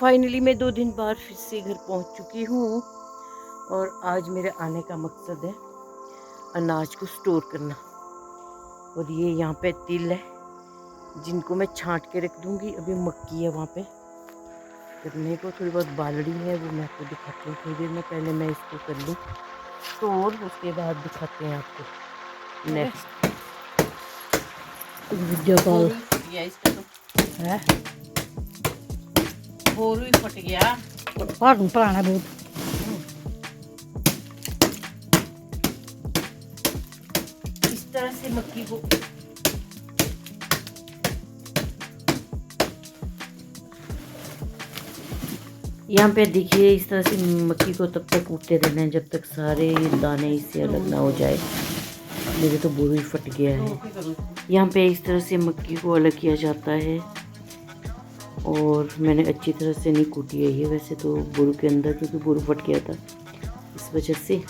Finally मैं 2 दिन बाद फिर से घर पहुंच चुकी हूँ और आज मेरे आने का मकसद है अनाज को स्टोर करना। और ये यहाँ पे तिल है जिनको मैं छांट के रख दूँगी। अभी मक्की है वहाँ पे करने को, थोड़ी बहुत बालड़ी है वो मैं आपको दिखाती हूँ थोड़ी देर में। पहले मैं इसको कर लूँ स्टोर, उसके बाद दिखाते हैं आपको नेक्स्ट। वीडियो कॉल इसका तो है बोरू ही फट गया। पुराना बहुत। इस तरह से मक्की को यहाँ पे देखिए, इस तरह से मक्की को तब तक कूटते रहना है जब तक सारे दाने इससे अलग ना हो जाए। मेरे तो बोरू ही फट गया है। यहाँ पे इस तरह से मक्की को अलग किया जाता है और मैंने अच्छी तरह से नहीं कूटी है ये वैसे तो बोरू के अंदर, क्योंकि बोरू फट गया था इस वजह से।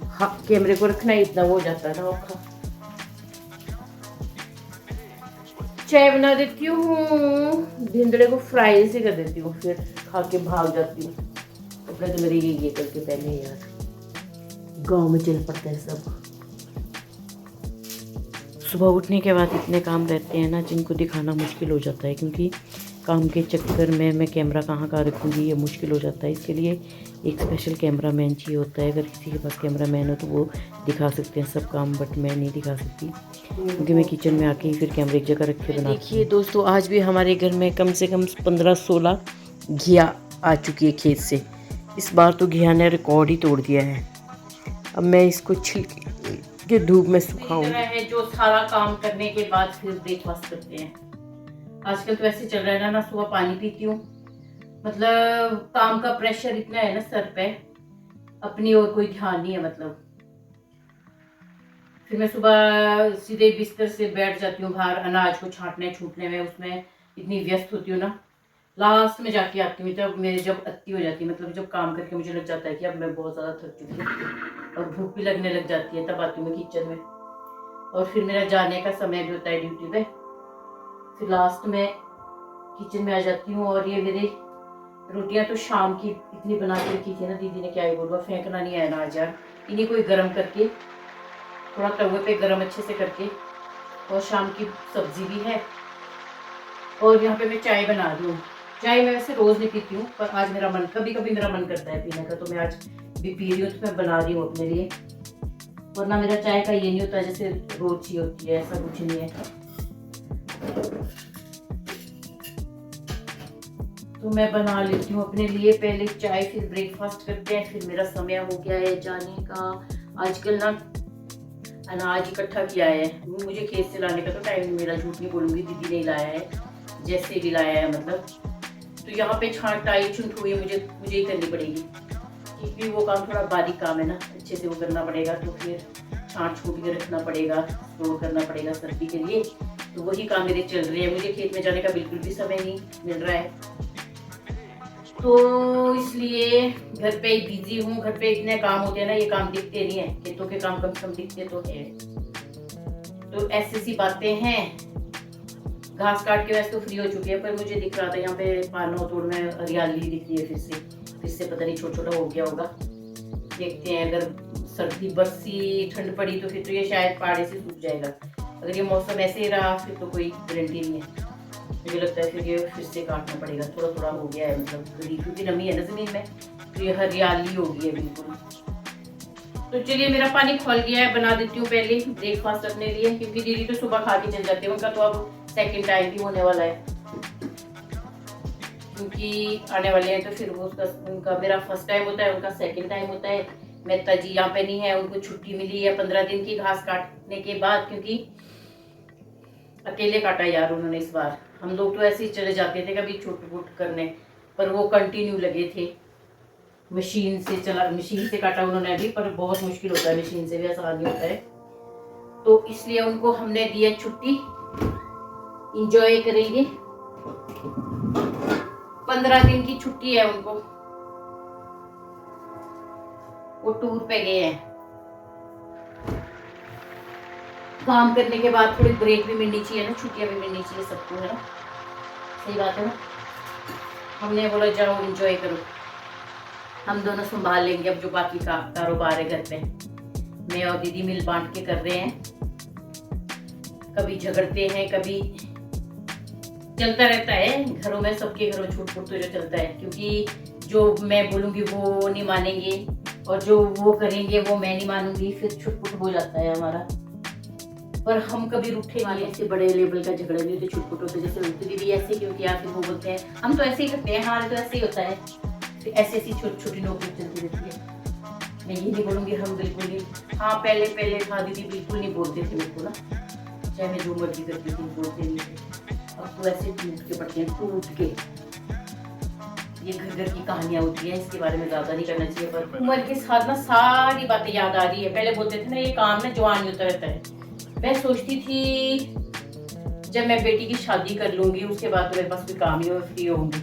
हाँ, कैमरे को रखना ही इतना हो जाता है ना औखा। चाय बना देती हूँ, भिंडरे को फ्राई से कर देती हूँ, फिर खा के भाग जाती हूँ। अपने तो मेरे ये करके पहले यार गांव में चल पड़ता है सब। सुबह उठने के बाद इतने काम रहते हैं ना जिनको दिखाना मुश्किल हो जाता है, क्योंकि काम के चक्कर में मैं कैमरा कहाँ रखूँगी ये मुश्किल हो जाता है। इसके लिए एक स्पेशल कैमरा मैन चाहिए होता है। अगर किसी के पास कैमरा मैन हो तो वो दिखा सकते हैं सब काम, बट मैं नहीं दिखा सकती क्योंकि मैं किचन में आके ही फिर कैमरा एक जगह रख के बनाती हूँ। देखिए दोस्तों, आज भी हमारे घर में कम से कम 15-16 घिया आ चुकी है खेत से। इस बार तो घिया ने रिकॉर्ड ही तोड़ दिया है। अब मैं इसको छिलके के धूप में सुखाऊंगी। है जो सारा काम करने के बाद फिर ब्रेकफास्ट करते हैं। आजकल तो ऐसे चल रहा है ना सुबह पानी पीती हूँ, मतलब काम का प्रेशर इतना है ना सर पे, अपनी और कोई ध्यान नहीं है। मतलब फिर मैं सुबह सीधे बिस्तर से बैठ जाती हूँ बाहर अनाज को छांटने छूटने में, उसमें इतनी व्यस्त होती हूँ ना। लास्ट में जाके आती हूँ जब मेरे जब अति हो जाती है, मतलब जब काम करके मुझे लग जाता है कि अब मैं बहुत ज़्यादा थक चुकी हूँ और भूख भी लगने लग जाती है, तब आती हूँ मैं किचन में। और फिर मेरा जाने का समय भी होता है ड्यूटी पे, फिर लास्ट में किचन में आ जाती हूँ। और ये मेरी रोटियां तो शाम की इतनी बना के रखी थी ना, दीदी ने क्या ही बोलूँ, फेंकना नहीं है ना आज यार, इन्हीं को गर्म करके थोड़ा तवे पे गर्म अच्छे से करके। और शाम की सब्जी भी है और यहाँ पे मैं चाय बना रही हूँ। चाय मैं वैसे रोज नहीं पीती हूँ, पर आज मेरा मन, कभी कभी मेरा मन करता है पीने का, तो मैं आज भी पी रही हूँ। तो मैं बना रही हूँ अपने लिए, वरना मेरा चाय का ये नहीं होता जैसे रोज ही होती है, ऐसा कुछ नहीं है। तो मैं बना लेती हूँ अपने लिए पहले चाय, फिर ब्रेकफास्ट करते हैं। फिर मेरा समय हो गया है जाने का। आजकल ना अनाज इकट्ठा किया है, मुझे खेत से लाने का तो टाइम नहीं मिला, झूठ नहीं बोलूँगी, दीदी ने लाया है जैसे भी लाया है मतलब। तो यहाँ पे छांटाई छुंट हुई मुझे ही करनी पड़ेगी, क्योंकि वो काम थोड़ा बारीक काम है ना, अच्छे से वो करना पड़ेगा। तो फिर छांट छूट के रखना पड़ेगा, स्टोर करना पड़ेगा सर्दी के लिए। तो वही काम मेरे चल रहे हैं, मुझे खेत में जाने का बिल्कुल भी समय नहीं मिल रहा है, तो इसलिए घर पे ही बिजी हूँ। घर पे इतने काम होते हैं ना, ये काम दिखते नहीं है, खेतों के काम कम से कम दिखते तो है। तो ऐसी सी बातें हैं। घास काट के वैसे तो फ्री हो चुकी है, पर मुझे दिख रहा था यहाँ पे पानो तोड़ में हरियाली दिख रही है फिर से पता नहीं छोटा छोटा हो गया होगा। देखते हैं, अगर सर्दी बरसी ठंड पड़ी तो फिर तो ये शायद पहाड़ी से सूख जाएगा। अगर ये मौसम ऐसे ही रहा फिर तो कोई गारंटी नहीं है। मुझे लगता है फिर ये फिर से काटना पड़ेगा, थोड़ा थोड़ा हो गया है मतलब, क्योंकि नमी है ना जमीन में, तो ये हरियाली हो गई है बिल्कुल। तो चलिए, मेरा पानी खोल गया है, बना देती हूँ पहले ब्रेकफास्ट अपने लिए, क्योंकि दीदी तो सुबह खा के चल जाते हैं, उनका तो अब सेकंड टाइम भी होने वाला है, क्योंकि आने वाले हैं। तो फिर वो उनका मेरा फर्स्ट टाइम होता है, उनका सेकंड टाइम होता है। मेहता जी यहाँ पे नहीं है, उनको छुट्टी मिली है 15 दिन की घास काटने के बाद, क्योंकि अकेले काटा यार उन्होंने इस बार। हम लोग तो ऐसे ही चले जाते थे कभी छुट पुट करने, पर वो कंटिन्यू लगे थे। मशीन से काटा उन्होंने अभी, पर बहुत मुश्किल होता है, मशीन से भी आसान नहीं होता है। तो इसलिए उनको हमने दिया छुट्टी, इंजॉय करेंगे। 15 दिन की छुट्टी है उनको, वो टूर पे गए हैं। काम करने के बाद थोड़ी ब्रेक भी मिलनी चाहिए ना, छुट्टियां भी मिलनी चाहिए सबको, है ना, सही बात है ना। हमने बोला जाओ एंजॉय करो, हम दोनों संभाल लेंगे अब जो बाकी का कारोबार है घर पे। मैं और दीदी मिल बांट के कर रहे हैं, कभी झगड़ते हैं, कभी चलता रहता है घरों में, सबके घरों छूट फूट तो जो चलता है, क्योंकि जो मैं बोलूँगी वो नहीं मानेंगे और जो वो करेंगे वो मैं नहीं मानूंगी, फिर छुटपुट हो जाता है हमारा। पर हम कभी रूठे नहीं, ऐसे बड़े लेवल का झगड़ा नहीं होते, छुटपुट होते जैसे उनकी दीदी ऐसे क्योंकि या फिर वो बोलते हैं हम तो ऐसे ही करते हैं, हमारे तो ऐसे ही होता है, फिर ऐसी ऐसी छोटी छोटी नौकरी चलती रहती है। मैं ये नहीं बोलूँगी हम बिल्कुल नहीं, हाँ पहले था दीदी बिल्कुल नहीं बोलते थे मेरे को ना, चाहे मैं जो मर्जी करती थी बोलते नहीं थे। अब तो ऐसे टूट के पड़ते हैं, टूट के। ये घर घर की कहानियां होती हैं, इसके बारे में ज्यादा नहीं करना चाहिए, पर उम्र के साथ ना सारी बातें याद आ रही है। पहले बोलते थे ना ये काम ना जवान होता रहता है, मैं सोचती थी जब मैं बेटी की शादी कर लूंगी उसके बाद तो मेरे पास कोई काम ही हो, फ्री होंगी।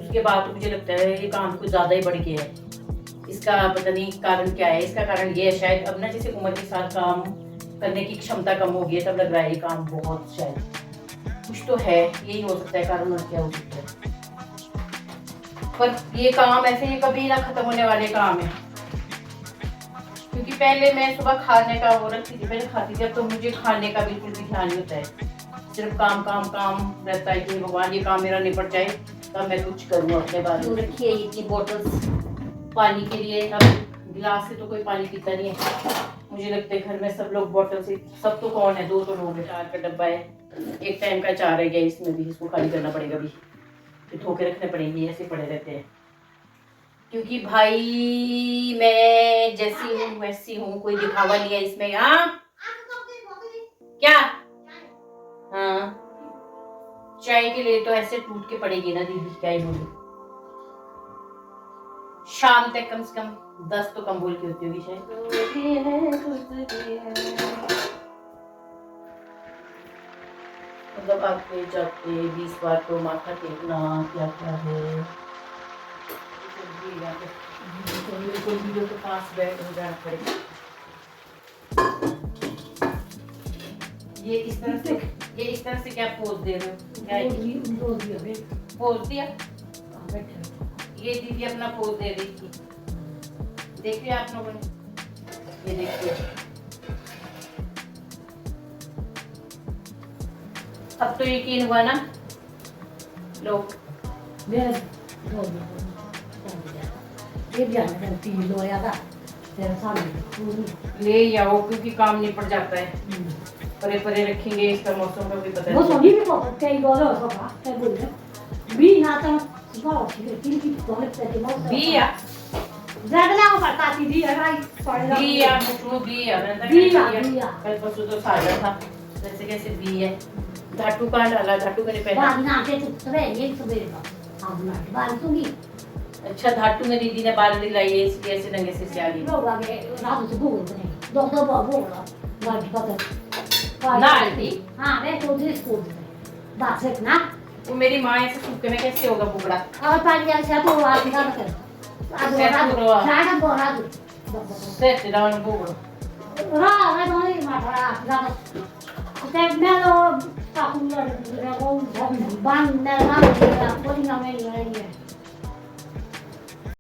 उसके बाद तो मुझे लगता है ये काम कुछ ज्यादा ही बढ़ गया है। इसका पता नहीं कारण क्या है, इसका कारण ये है शायद अब ना जैसे उम्र के साथ काम करने की क्षमता कम हो गई है, तब लग रहा है ये काम बहुत शायद कुछ तो है, यही हो सकता है कारण, और क्या हो सकता है। पर ये काम ऐसे ही कभी ना खत्म होने वाले काम है, क्योंकि पहले मैं सुबह खाने का वो रखती थी, पहले खाती थी, अब तो मुझे खाने का बिल्कुल भी ध्यान नहीं होता है, सिर्फ काम काम काम रहता है कि भगवान ये काम मेरा निपट जाए तब मैं कुछ करूँ अपने बारे में। रखी है इतनी बॉटल्स पानी के लिए, अब गिलास से तो कोई पानी पीता नहीं है, मुझे लगता है घर में सब लोग बॉटल से, सब तो कौन है, 2 तो लोग हैं, 4 का डब्बा है, एक टाइम का 4 है गया, इसमें भी इसको खाली करना पड़ेगा, भी फिर धो के रखने पड़ेंगे, ऐसे पड़े रहते हैं। क्योंकि भाई मैं जैसी हूँ वैसी हूँ, कोई दिखावा नहीं है इसमें। हाँ क्या, हाँ चाय के लिए तो ऐसे टूट के पड़ेगी ना दीदी, क्या ही बोलूं, शाम तक कम से कम 10 तो कम बोल के होती होगी शायद। मतलब आते जाते 20 बार तो माथा टेकना, क्या क्या है, बिल्कुल वीडियो के पास बैठ हो जाना पड़ेगा। ये इस तरह से क्या पोज दे रहे हो, क्या पोज दिया, ये दीदी अपना पोज दे रही थी, देखिए आप लोगों ने, ये देखिए अब तो यकीन हुआ ना लोग, ले आओ क्योंकि काम नहीं पड़ जाता है, परे परे रखेंगे, इसका मौसम का भी पता है। कल परसों तो साजा था, जैसे कैसे बी है, धाटू कहाँ डाला, धाटू मैंने पहना, अच्छा धाटू में दीदी ने बाल दिलाई है इसलिए ऐसे नंगे से आ गई ना आंटी। वो मेरी माँ ऐसे सूखे में कैसे होगा बुगड़ा, सेट डाउन बुगड़ो